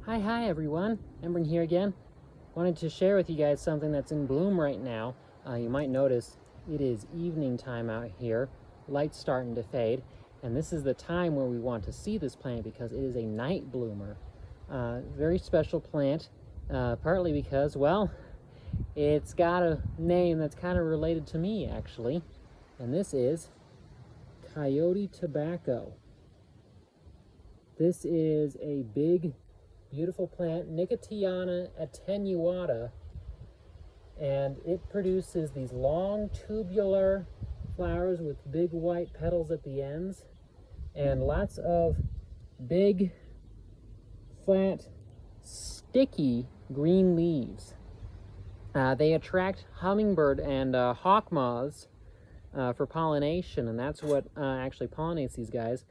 Hi everyone, Embern here again. Wanted to share with you guys something that's in bloom right now. You might notice it is evening time out here, light's starting to fade, and this is the time where we want to see this plant because it is a night bloomer. Very special plant, partly because, well, it's got a name that's kind of related to me actually, and this is Coyote Tobacco. This is a big, beautiful plant, Nicotiana attenuata, and it produces these long tubular flowers with big white petals at the ends and lots of big, flat, sticky green leaves. They attract hummingbird and hawk moths for pollination, and that's what actually pollinates these guys.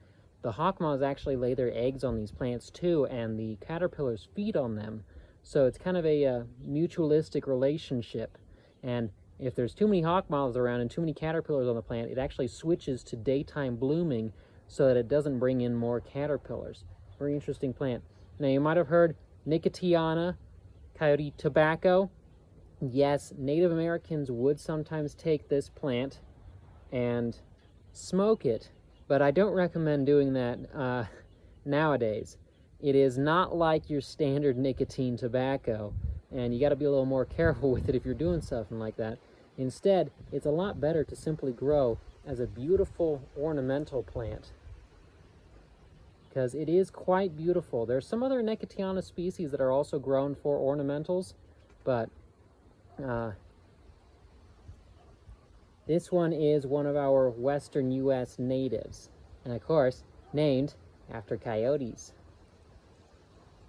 The hawk moths actually lay their eggs on these plants too, and the caterpillars feed on them. So it's kind of a mutualistic relationship. And if there's too many hawk moths around and too many caterpillars on the plant, it actually switches to daytime blooming so that it doesn't bring in more caterpillars. Very interesting plant. Now you might have heard Nicotiana, Coyote Tobacco. Yes, Native Americans would sometimes take this plant and smoke it, but I don't recommend doing that nowadays. It is not like your standard nicotine tobacco, and you got to be a little more careful with it if you're doing something like that. Instead, it's a lot better to simply grow as a beautiful ornamental plant, because it is quite beautiful. There's some other Nicotiana species that are also grown for ornamentals, but this one is one of our western U.S. natives, and of course, named after coyotes.